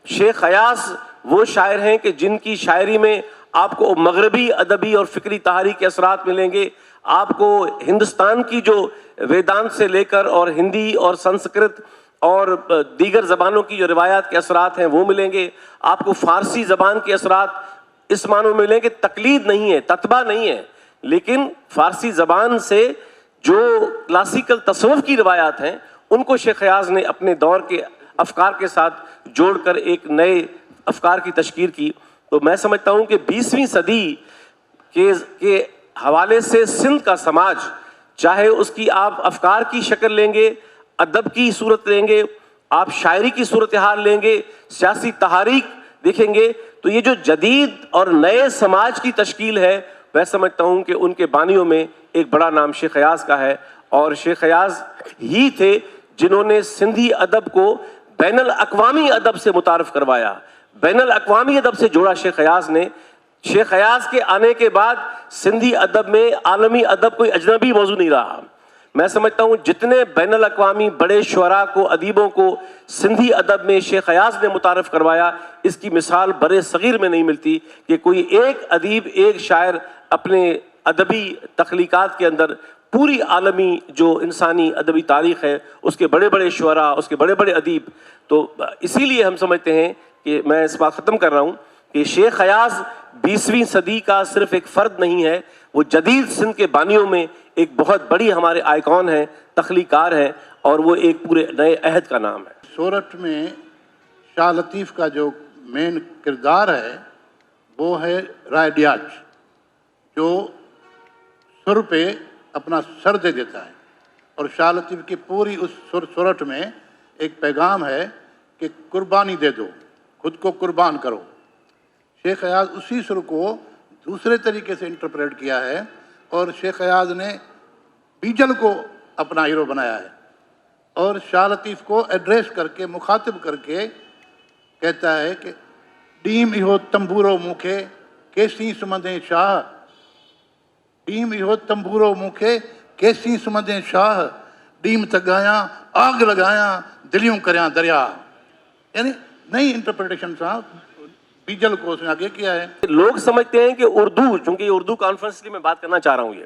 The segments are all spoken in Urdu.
شیخ ایاز وہ شاعر ہیں کہ جن کی شاعری میں آپ کو مغربی ادبی اور فکری تحریک کے اثرات ملیں گے، آپ کو ہندوستان کی جو ویدانت سے لے کر اور ہندی اور سنسکرت اور دیگر زبانوں کی جو روایات کے اثرات ہیں وہ ملیں گے، آپ کو فارسی زبان کے اثرات اس معنوں میں ملیں گے تقلید نہیں ہے، تتبع نہیں ہے، لیکن فارسی زبان سے جو کلاسیکل تصوف کی روایات ہیں ان کو شیخ ایاز نے اپنے دور کے افکار کے ساتھ جوڑ کر ایک نئے افکار کی تشکیل کی۔ تو میں سمجھتا ہوں کہ 20ویں صدی کے حوالے سے سندھ کا سماج، چاہے اس کی آپ افکار کی شکل لیں گے، ادب کی صورت لیں گے، آپ شاعری کی صورتحال لیں گے، سیاسی تحریک دیکھیں گے، تو یہ جو جدید اور نئے سماج کی تشکیل ہے، میں سمجھتا ہوں کہ ان کے بانیوں میں ایک بڑا نام شیخ ایاز کا ہے، اور شیخ ایاز ہی تھے جنہوں نے سندھی ادب کو بین الاقوامی ادب سے متعارف کروایا، بین الاقوامی ادب سے جوڑا شیخ ایاز نے۔ شیخ ایاز کے آنے کے بعد سندھی ادب میں عالمی ادب کوئی اجنبی موضوع نہیں رہا۔ میں سمجھتا ہوں جتنے بین الاقوامی بڑے شعراء کو، ادیبوں کو سندھی ادب میں شیخ ایاز نے متعارف کروایا، اس کی مثال برِ صغیر میں نہیں ملتی کہ کوئی ایک ادیب، ایک شاعر اپنے ادبی تخلیقات کے اندر پوری عالمی جو انسانی ادبی تاریخ ہے، اس کے بڑے بڑے شعراء، اس کے بڑے بڑے ادیب، تو اسی لیے ہم سمجھتے ہیں کہ میں اس بات ختم کر رہا ہوں کہ شیخ ایاز 20ویں صدی کا صرف ایک فرد نہیں ہے، وہ جدید سندھ کے بانیوں میں ایک بہت بڑی ہمارے آئیکن ہیں، تخلیقار ہیں، اور وہ ایک پورے نئے عہد کا نام ہے۔ سورت میں شاہ لطیف کا جو مین کردار ہے وہ ہے رائے ڈیاچ، جو سر پہ اپنا سر دے دیتا ہے، اور شاہ لطیف کی پوری اس سورت میں ایک پیغام ہے کہ قربانی دے دو، خود کو قربان کرو۔ شیخ ایاز اسی سر کو دوسرے طریقے سے انٹرپریٹ کیا ہے، اور شیخ ایاز نے بیجل کو اپنا ہیرو بنایا ہے، اور شاہ لطیف کو ایڈریس کر کے، مخاطب کر کے کہتا ہے کہ ڈیم ایہو تمبورو موکھے کیسی سمندیں شاہ، ڈیم ایہو تمبورو موکھے کیسی سمندیں شاہ، ڈیم تگایاں آگ لگایاں دلیوں کریاں دریا۔ یعنی نئی انٹرپریٹیشن صاحب بیجل کو اس نے آگے کیا ہے۔ لوگ سمجھتے ہیں کہ اردو، چونکہ یہ اردو کانفرنس میں بات کرنا چاہ رہا ہوں، یہ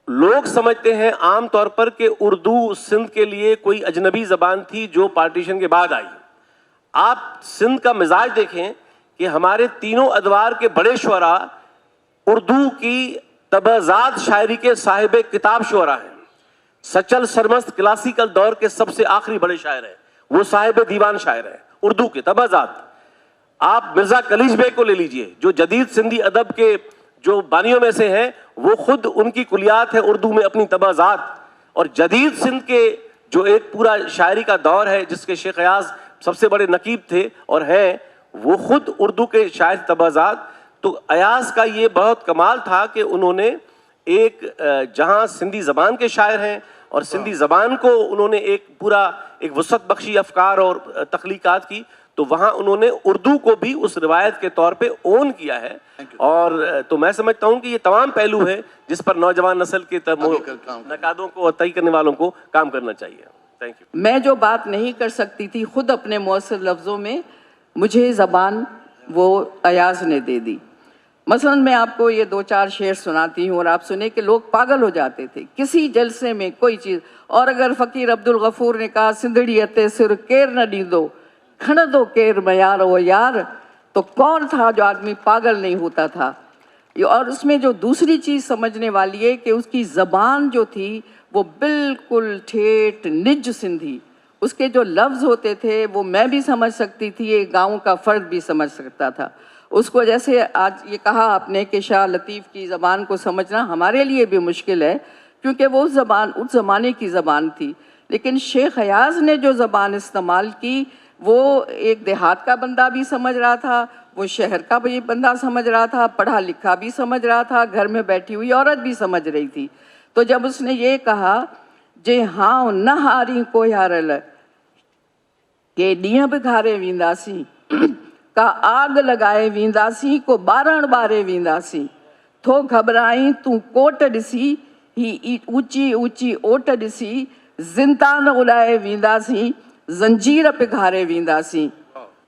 لوگ سمجھتے ہیں عام طور پر کہ اردو سندھ کے لیے کوئی اجنبی زبان تھی جو پارٹیشن کے بعد آئی۔ آپ سندھ کا مزاج دیکھیں کہ ہمارے تینوں ادوار کے بڑے شعراء اردو کی طبعزات شاعری کے صاحب کتاب شعراء ہیں۔ سچل سرمست کلاسیکل دور کے سب سے آخری بڑے شاعر ہیں، وہ صاحب دیوان شاعر ہیں اردو کے طبعزات۔ آپ مرزا کلیج بیگ کو لے لیجئے، جو جدید سندھی ادب کے جو بانیوں میں سے ہیں، وہ خود ان کی کلیات ہے اردو میں اپنی طبعزات، اور جدید سندھ کے جو ایک پورا شاعری کا دور ہے جس کے شیخ ایاز سب سے بڑے نقیب تھے اور ہیں، وہ خود اردو کے شاعر طبعزات۔ تو ایاز کا یہ بہت کمال تھا کہ انہوں نے ایک جہاں سندھی زبان کے شاعر ہیں اور سندھی زبان کو انہوں نے ایک پورا ایک وسعت بخشی افکار اور تخلیقات کی، تو وہاں انہوں نے اردو کو بھی اس روایت کے طور پہ اون کیا ہے، اور تو میں سمجھتا ہوں کہ یہ تمام پہلو ہے جس پر نوجوان نسل کے نقادوں کو اور تحقیق کرنے والوں کو کام کرنا چاہیے۔ Thank you. میں جو بات نہیں کر سکتی تھی خود اپنے مؤثر لفظوں میں، مجھے زبان وہ ایاز نے دے دی۔ مثلا میں آپ کو یہ 2-4 شعر سناتی ہوں اور آپ سنیں کہ لوگ پاگل ہو جاتے تھے کسی جلسے میں کوئی چیز، اور اگر فقیر عبدالغفور نے کہا سندھڑی اتے سر کیر نہ ڈیندو کھڑ دو کیر میار و یار، تو کون تھا جو آدمی پاگل نہیں ہوتا تھا۔ اور اس میں جو دوسری چیز سمجھنے والی ہے کہ اس کی زبان جو تھی وہ بالکل ٹھیٹھ نج سندھی، اس کے جو لفظ ہوتے تھے وہ میں بھی سمجھ سکتی تھی، ایک گاؤں کا فرد بھی سمجھ سکتا تھا اس کو۔ جیسے آج یہ کہا آپ نے کہ شاہ لطیف کی زبان کو سمجھنا ہمارے لیے بھی مشکل ہے کیونکہ وہ زبان اس زمانے کی زبان تھی، لیکن شیخ ایاز نے جو زبان استعمال کی وہ ایک دیہات کا بندہ بھی سمجھ رہا تھا، وہ شہر کا بھی بندہ سمجھ رہا تھا، پڑھا لکھا بھی سمجھ رہا تھا، گھر میں بیٹھی ہوئی عورت بھی سمجھ رہی تھی۔ تو جب اس نے یہ کہا جے ہاں نہ ہاری کو یارل کہ ڈیاں بگھارے وینداسی کا آگ لگائے وینداسی کو بارن بارے وینداسی تھو گھبرائیں تو کوٹ ڈسی ہی اونچی اونچی اوٹ ڈسی زنتان اڑائے وینداسی زنجیر پگھارے وینداسی۔